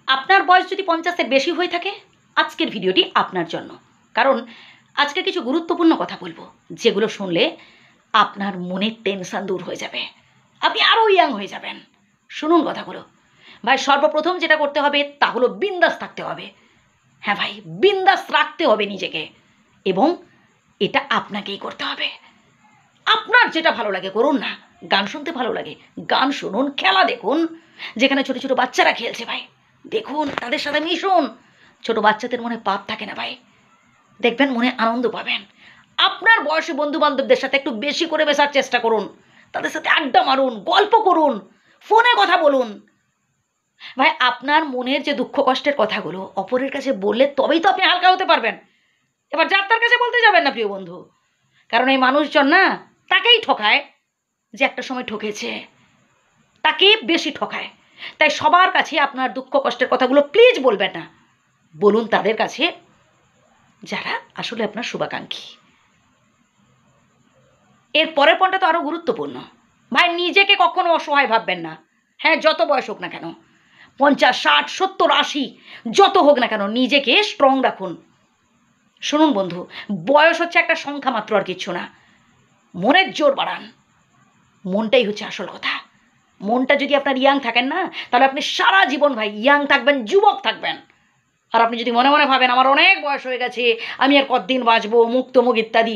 আপনার বয়স যদি 50-এর বেশি হয়ে থাকে আজকের ভিডিওটি আপনার জন্য, কারণ আজকে কিছু গুরুত্বপূর্ণ কথা বলবো যেগুলো শুনলে আপনার মনের টেনশন দূর হয়ে যাবে, আপনি আরও ইয়াং হয়ে যাবেন। শুনুন কথাগুলো ভাই। সর্বপ্রথম যেটা করতে হবে তা হলো বিন্দাস থাকতে হবে। হ্যাঁ ভাই, বিন্দাস রাখতে হবে নিজেকে, এবং এটা আপনাকেই করতে হবে। আপনার যেটা ভালো লাগে করুন না। গান শুনতে ভালো লাগে, গান শুনুন। খেলা দেখুন, যেখানে ছোটো ছোটো বাচ্চারা খেলছে ভাই, দেখুন, তাদের সাথে মিশুন। ছোট বাচ্চাদের মনে পাপ থাকে না ভাই, দেখবেন মনে আনন্দ পাবেন। আপনার বয়সী বন্ধু বান্ধবদের সাথে একটু বেশি করে মেশার চেষ্টা করুন, তাদের সাথে আড্ডা মারুন, গল্প করুন, ফোনে কথা বলুন। ভাই, আপনার মনের যে দুঃখ কষ্টের কথাগুলো অপরের কাছে বললে তবেই তো আপনি হালকা হতে পারবেন। এবার যার তার কাছে বলতে যাবেন না প্রিয় বন্ধু, কারণ এই মানুষজন না তাকেই ঠকায় যে একটা সময় ঠকেছে, তাকে বেশি ঠকায়। তাই সবার কাছে আপনার দুঃখ কষ্টের কথাগুলো প্লিজ বলবেন না, বলুন তাদের কাছে যারা আসলে আপনার শুভাকাঙ্ক্ষী। এর পরের পয়েন্টটা তো আরও গুরুত্বপূর্ণ ভাই। নিজেকে কখনো অসহায় ভাববেন না। হ্যাঁ, যত বয়স হোক না কেন, 50, 60, 70, 80 যত হোক না কেন, নিজেকে স্ট্রং রাখুন। শুনুন বন্ধু, বয়স হচ্ছে একটা সংখ্যা মাত্র, আর কিছু না। মনের জোর বাড়ান, মনটাই হচ্ছে আসল কথা। মনটা যদি আপনার ইয়াং থাকেন না, তাহলে আপনি সারা জীবন ভাই ইয়াং থাকবেন, যুবক থাকবেন। আর আপনি যদি মনে মনে ভাবেন আমার অনেক বয়স হয়ে গেছে, আমি আর কতদিন বাঁচবো, মুখ তমুক ইত্যাদি,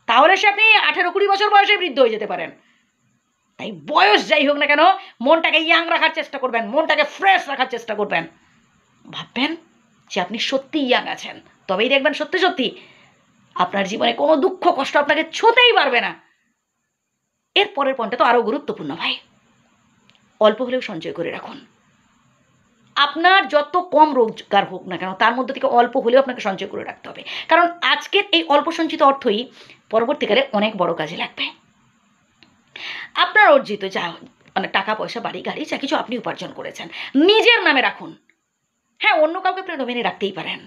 তাহলে সে আপনি 18-20 বছর বয়সে বৃদ্ধ হয়ে যেতে পারেন। তাই বয়স যাই হোক না কেন, মনটাকে ইয়াং রাখার চেষ্টা করবেন, মনটাকে ফ্রেশ রাখার চেষ্টা করবেন। ভাববেন যে আপনি সত্যি ইয়াং আছেন, তবেই দেখবেন সত্যি সত্যি আপনার জীবনে কোনো দুঃখ কষ্ট আপনাকে ছুঁতেই পারবে না। এর পরের পয়েন্টটা তো আরও গুরুত্বপূর্ণ ভাই। অল্প হলেও সঞ্চয় করে রাখুন। আপনার যত কম রোজগার হোক না কেন, তার মধ্যে থেকে অল্প হলেও আপনাকে সঞ্চয় করে রাখতে হবে, কারণ আজকের এই অল্প সঞ্চিত অর্থই পরবর্তীকালে অনেক বড় কাজে লাগবে। আপনার অর্জিত যা মানে টাকা পয়সা, বাড়ি গাড়ি যা কিছু আপনি উপার্জন করেছেন, নিজের নামে রাখুন। হ্যাঁ, অন্য কাউকে আপনি নমিনি রাখতেই পারেন,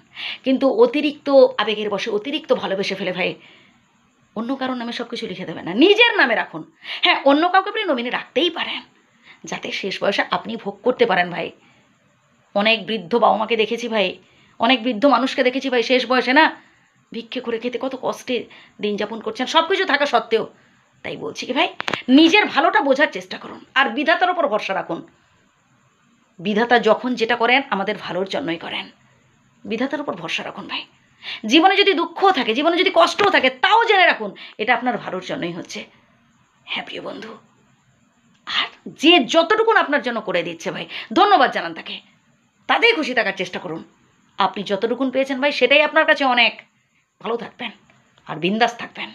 কিন্তু অতিরিক্ত আবেগের বশে, অতিরিক্ত ভালোবেসে ফেলে ভাই অন্য কারোর নামে সব কিছু লিখে দেবেন না, নিজের নামে রাখুন। হ্যাঁ, অন্য কাউকে আপনি নমিনি রাখতেই পারেন, যাতে শেষ বয়সে আপনি ভোগ করতে পারেন ভাই। অনেক বৃদ্ধ বাবা মাকে দেখেছি ভাই, অনেক বৃদ্ধ মানুষকে দেখেছি ভাই, শেষ বয়সে না ভিক্ষে করে খেতে কত কষ্টে দিন যাপন করছেন, সব কিছু থাকা সত্ত্বেও। তাই বলছি কি ভাই, নিজের ভালোটা বোঝার চেষ্টা করুন, আর বিধাতার ওপর ভরসা রাখুন। বিধাতা যখন যেটা করেন আমাদের ভালোর জন্যই করেন। বিধাতার উপর ভরসা রাখুন ভাই। জীবনে যদি দুঃখও থাকে, জীবনে যদি কষ্টও থাকে, তাও জেনে রাখুন এটা আপনার ভালোর জন্যই হচ্ছে। হ্যাঁ প্রিয় বন্ধু, আর যে যতটুকুন আপনার জন্য করে দিচ্ছে ভাই, ধন্যবাদ জানান তাকে, তাতেই খুশি থাকার চেষ্টা করুন। আপনি যতটুকুন পেয়েছেন ভাই, সেটাই আপনার কাছে অনেক। ভালো থাকবেন আর বিন্দাস থাকবেন।